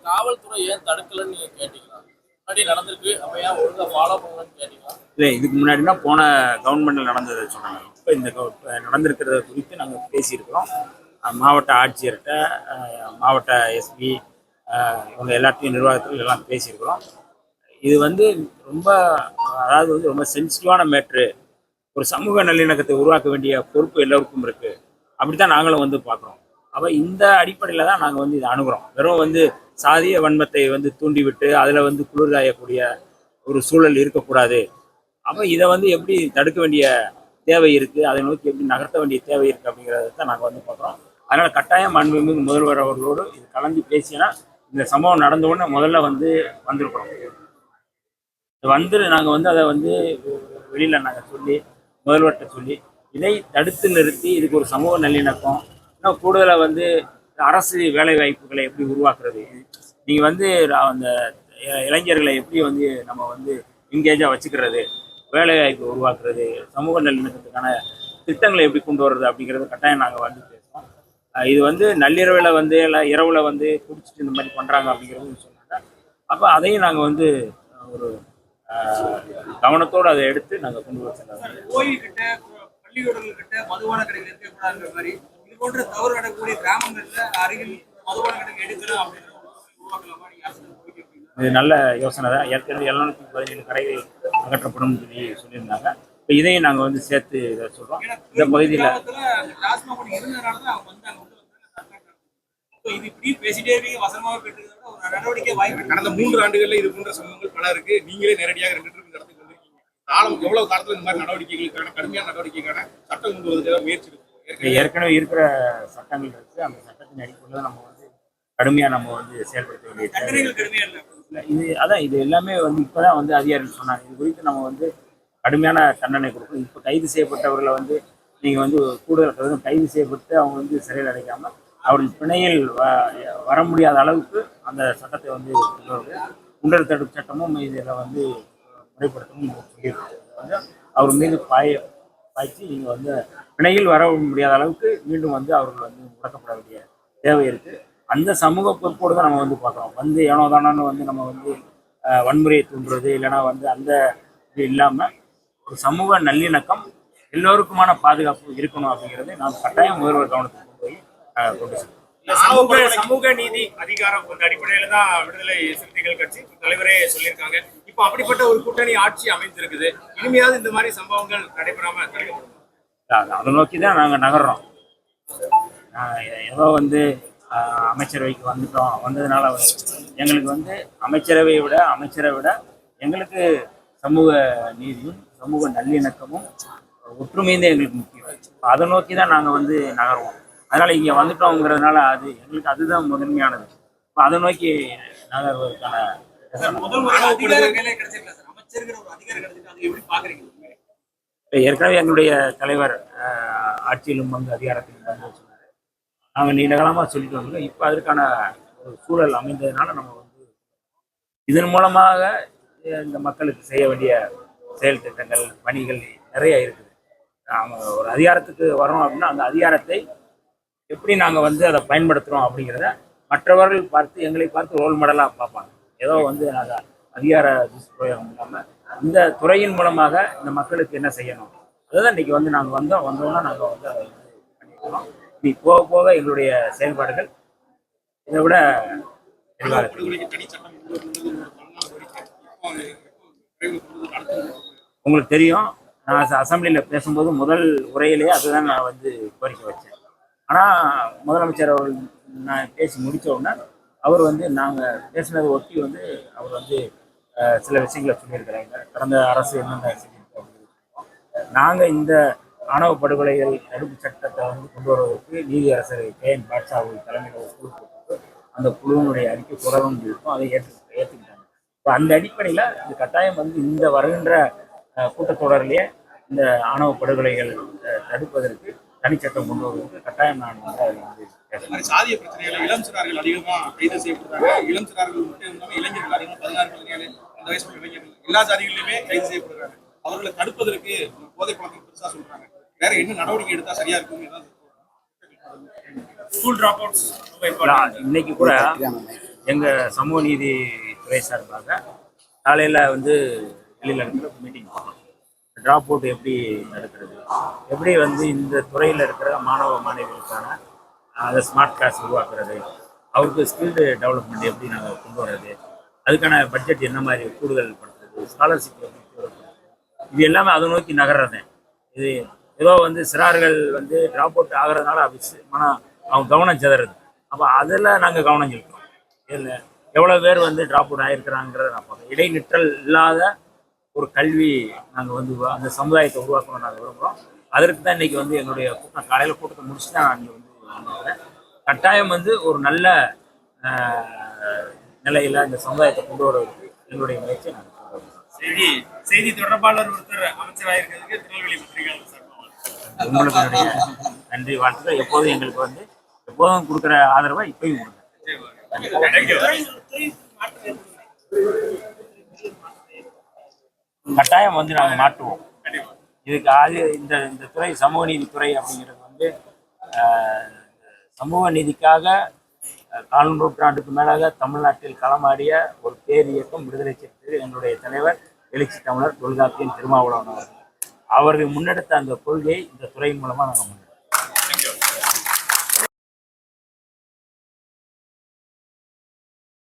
காவல்துறை ஏன் தடுக்கலன்னு நீங்க கேட்டீங்களா? முன்னாடி நடந்திருக்கு, அப்ப ஏன் ஒழுங்கா ஃபாலோ பண்ணலன்னு கேட்டீங்களா? இல்லை, இதுக்கு முன்னாடினா போன கவர்மெண்ட்டில் நடந்ததை சொன்னாங்க. இப்போ இந்த நடந்திருக்கிறத குறித்து நாங்கள் பேசியிருக்கிறோம். மாவட்ட ஆட்சியர்கிட்ட, மாவட்ட எஸ்பி, இவங்க எல்லாத்தையும் நிர்வாகத்தில் எல்லாம் பேசியிருக்கிறோம். இது வந்து ரொம்ப, அதாவது வந்து ரொம்ப சென்சிட்டிவான மேட்ரு. ஒரு சமூக நல்லிணக்கத்தை உருவாக்க வேண்டிய பொறுப்பு எல்லோருக்கும் இருக்குது. அப்படி தான் நாங்களும் வந்து பார்க்குறோம். அப்போ இந்த அடிப்படையில் தான் நாங்கள் வந்து இதை அணுகிறோம். வெறும் வந்து சாதிய வன்மத்தை வந்து தூண்டிவிட்டு அதில் வந்து குளிர்காயக்கூடிய ஒரு சூழல் இருக்கக்கூடாது. அப்போ இதை வந்து எப்படி தடுக்க வேண்டிய தேவை இருக்குது, அதை நோக்கி எப்படி நகர்த்த வேண்டிய தேவை இருக்குது அப்படிங்கிறத தான் நாங்கள் வந்து பார்க்குறோம். அதனால் கட்டாயம் மாண்புமிகு முதல்வர் அவர்களோடு இது கலந்து பேசினா இந்த சம்பவம் நடந்த உடனே முதல்ல வந்து வந்திருக்கிறோம். நாங்கள் வந்து அதை வந்து வெளியில் நாங்கள் சொல்லி முதல்வர்கிட்ட சொல்லி இதை தடுத்து நிறுத்தி இதுக்கு ஒரு சமூக நல்லிணக்கம், இன்னும் கூடுதலாக வந்து அரசு வேலை வாய்ப்புகளை எப்படி உருவாக்குறது, நீங்கள் வந்து அந்த இளைஞர்களை எப்படி வந்து நம்ம வந்து எங்கேஜாக வச்சுக்கிறது, வேலை வாய்ப்பு உருவாக்குறது, சமூக நல்லிணக்கத்துக்கான திட்டங்களை எப்படி கொண்டு வர்றது அப்படிங்கிறது கட்டாயம் நாங்கள் வந்து பேசுவோம். இது வந்து நள்ளிரவில் வந்து இல்லை இரவில் வந்து குடிச்சிட்டு இந்த மாதிரி பண்ணுறாங்க அப்படிங்கிறது சொன்னாங்க. அப்போ அதையும் நாங்கள் வந்து ஒரு கவனத்தோடு அதை எடுத்து நாங்கள் கொண்டு வச்சிருக்கோம். கோயில்கிட்ட, பள்ளிக்கூடங்கள்கிட்ட மதுபான கடைகள் இருக்கக்கூடாதுங்கிற மாதிரி இது போன்ற தவறு நடக்கக்கூடிய கிராமங்கள்ல அருகில் மதுபான கடைகள் எடுக்கணும் அப்படின்னு இது நல்ல யோசனை தான். ஏற்கனவே 717 கடைகள் அகற்றப்படும் சொல்லியிருந்தாங்க. இப்போ இதையும் நாங்கள் வந்து சேர்த்து இதை சொல்கிறோம். இந்த பகுதியில் கடந்த 3 ஆண்டுகள்ல இது போன்ற சம்பவங்கள் பல இருக்கு. நீங்களே நேரடியாக 2 ட்ரிப் நடத்தி வந்திருக்கீங்க. காலம் எவ்வளவு காலத்துல இந்த மாதிரி நடவடிக்கைகளுக்கான கடுமையான நடவடிக்கைக்கான சட்டம் கொண்டு வருவதற்கு முயற்சி இருக்கு? ஏற்கனவே இருக்கிற சட்டங்கள் இருக்கு. அந்த சட்டத்தின் அடிப்படையில் நம்ம வந்து கடுமையாக நம்ம வந்து செயல்படுத்த வேண்டிய இது அதான். இது எல்லாமே வந்து இப்போதான் வந்து அதிகாரிகள் சொன்னாங்க. இது குறித்து நம்ம வந்து கடுமையான தண்டனை கொடுக்கணும். இப்போ கைது செய்யப்பட்டவர்களை வந்து நீங்கள் வந்து கூடுதல் கைது செய்யப்பட்டு அவங்க வந்து சிறையில் அடைக்காமல் அவர்கள் பிணையில் வர முடியாத அளவுக்கு அந்த சட்டத்தை வந்து குண்டர் தடுப்பு சட்டமும் இதில் வந்து முறைப்படுத்தணும் சொல்லியிருக்காங்க. அவர் மீது பாய்ச்சி நீங்கள் வந்து பிணையில் வர முடியாத அளவுக்கு மீண்டும் வந்து அவர்கள் வந்து முடக்கப்பட வேண்டிய தேவை இருக்குது. அந்த சமூக பொறுப்போடு தான் நம்ம வந்து பார்க்குறோம். வந்து ஏனோதானு வந்து நம்ம வந்து வன்முறையை தூண்டுறது இல்லைன்னா வந்து அந்த இது இல்லாமல் ஒரு சமூக நல்லிணக்கம், எல்லோருக்குமான பாதுகாப்பு இருக்கணும் அப்படிங்கிறது நாம் கட்டாயம் முதல்வர் கவனத்துக்கு கொண்டு செல்வோம். சமூக நீதி அதிகாரம் கொண்ட அடிப்படையில தான் விடுதலை சிறுத்தைகள் கட்சி தலைவரே சொல்லியிருக்காங்க. இப்போ அப்படிப்பட்ட ஒரு கூட்டணி ஆட்சி அமைந்திருக்குது. இனிமையாவது இந்த மாதிரி சம்பவங்கள் நடைபெறாம தடுக்கப்படும். அதை நோக்கி தான் நாங்கள் நகர்றோம். ஏதோ வந்து அமைச்சரவைக்கு வந்ததுனால எங்களுக்கு வந்து அமைச்சரை விட எங்களுக்கு சமூக நீதியும் சமூக நல்லிணக்கமும் ஒற்றுமையும் தான் எங்களுக்கு முக்கியம். அதை நோக்கி தான் நாங்கள் வந்து நகருவோம். அதனால் இங்கே வந்துட்டோங்கிறதுனால அது எங்களுக்கு அதுதான் முதன்மையானது. இப்போ அதை நோக்கி நகர்வதற்கான ஏற்கனவே எங்களுடைய தலைவர் ஆட்சியிலும் வந்து அதிகாரத்திலும் வந்து சொன்னார். நாங்கள் நீண்ட காலமாக சொல்லிட்டு வந்தோம். இப்போ அதற்கான ஒரு சூழல் அமைந்ததுனால நம்ம வந்து இதன் மூலமாக இந்த மக்களுக்கு செய்ய வேண்டிய செயல் திட்டங்கள், பணிகள் நிறைய இருக்குது. நாங்கள் ஒரு அதிகாரத்துக்கு வரோம் அப்படின்னா அந்த அதிகாரத்தை எப்படி நாங்கள் வந்து அதை பயன்படுத்துகிறோம் அப்படிங்கிறத மற்றவர்கள் பார்த்து எங்களை பார்த்து ரோல் மாடலாக பார்ப்பாங்க. ஏதோ வந்து நாங்கள் அதிகார துஷ்பிரயோகம் இல்லாமல் இந்த துறையின் மூலமாக இந்த மக்களுக்கு என்ன செய்யணும் அதுதான் இன்றைக்கி வந்து நாங்கள் வந்தோம்னா நாங்கள் வந்து அதை வந்து பண்ணிக்கிறோம். நீ போக போக எங்களுடைய செயல்பாடுகள் இதை விட உங்களுக்கு தெரியும். நான் அசம்பிளியில் பேசும்போது முதல் உரையிலேயே அதுதான் நான் வந்து கோரிக்கை வச்சேன். ஆனால் முதலமைச்சர் அவர்கள் நான் பேசி முடித்த உடனே அவர் வந்து நாங்கள் பேசினதை ஒட்டி வந்து அவர் வந்து சில விஷயங்களை சொல்லியிருக்கிறாங்க. கடந்த அரசு என்னென்ன செஞ்சிருக்கோம். நாங்கள் இந்த ஆணவ படுகொலைகள் தடுப்பு சட்டத்தை வந்து கொண்டு வருவதற்கு நீதியரசர் KN பாட்ஷா அவர்கள் தலைமையில் ஒரு குழு போட்டு அந்த குழுவினுடைய அறிக்கை தொடரும் இருக்கும். அதை ஏற்றுக்கிட்டாங்க. இப்போ அந்த அடிப்படையில் இது கட்டாயம் வந்து இந்த வருகின்ற கூட்டத்தொடரிலேயே இந்த ஆணவ படுகொலைகள் தடுப்பதற்கு தனிச்சட்டம் கொண்டு வருவதற்கு கட்டாயம் நான் வந்து அதில் வந்து சாதிய பிரச்சனைகள் இளம் சிறார்கள் அதிகமாக கைது செய்யப்படுறாங்க. இளம் சிறார்கள் மட்டும் இல்லாமல் இளைஞர்கள் அதிகமாக 16, 17 அந்த வயசுல இளைஞர்கள் எல்லா சாதிகளிலுமே கைது செய்யப்படுறாங்க. அவர்களை தடுப்பதற்கு போதை பழக்கம் பெருசா சொல்றாங்க. வேற என்ன நடவடிக்கை எடுத்தா சரியா இருக்கும்? ஸ்கூல் டிராப் அவுட்ஸ் ரொம்ப இம்பார்ட்டன்ட். இன்னைக்கு கூட எங்க சமூக நீதி துறை சார்பாக காலையில வந்து வெளியில இருக்கிற மீட்டிங் போனோம். டிராப் அவுட் எப்படி நடக்கிறது, எப்படி வந்து இந்த துறையில் இருக்கிற மாணவ மாணவிகளுக்கான அந்த ஸ்மார்ட் கிளாஸ் உருவாக்குறது, அவருக்கு ஸ்கில்டு டெவலப்மெண்ட் எப்படி நாங்கள் கொண்டு வர்றது, அதுக்கான பட்ஜெட் என்ன மாதிரி கூடுதல் பண்ணுறது, ஸ்காலர்ஷிப் எப்படி தேவைப்படுறது, இது எல்லாமே அதை நோக்கி நகர்றதேன். இது ஏதோ வந்து சிறார்கள் வந்து ட்ராப் அவுட் ஆகிறதுனால அவங்க கவனம் சிதறது. அப்போ அதில் நாங்கள் கவனம் செலுத்துறோம். இதில் எவ்வளோ பேர் வந்து ட்ராப் அவுட் ஆகிருக்கிறாங்கிறத நான் பார்க்குறேன். இடைநிற்றல் இல்லாத ஒரு கல்வி நாங்கள் வந்து அந்த சமுதாயத்தை உருவாக்கணும் நாங்கள் விரும்புகிறோம். அதற்கு தான் இன்றைக்கி வந்து எங்களுடைய கூட்டம் காலையில் கூட்டத்தை முடிச்சு தான் நான் இங்கே வந்து வந்துருக்கிறேன். கட்டாயம் வந்து ஒரு நல்ல நிலையில் இந்த சமுதாயத்தை கொண்டு வருவதற்கு எங்களுடைய முயற்சியை நாங்கள் செய்தி தொடர்பாளர் ஒருத்தர் அமைச்சராக திருநெல்வேலி பத்திரிகையாளர் சார் உங்களுக்கு என்னுடைய நன்றி வாழ்த்துக்கள். எப்போதும் எங்களுக்கு வந்து எப்போதும் கொடுக்குற ஆதரவை இப்பயும் கொடுங்க. கட்டாயம் வந்து நாங்கள் மாற்றுவோம். இதுக்கு இந்த இந்த துறை சமூக நீதித்துறை அப்படிங்கிறது வந்து சமூக நீதிக்காக கால் நூற்றாண்டுக்கு மேலாக தமிழ்நாட்டில் களமாடிய ஒரு பேர் இயக்கம் விடுதலை சிறுத்தைகள். எங்களுடைய தலைவர் எழுச்சி தமிழர் தொல்காப்பியன் திருமாவளவன் அவர்கள் முன்னெடுத்த அந்த கொள்கையை இந்த துறையின் மூலமாக நாங்கள்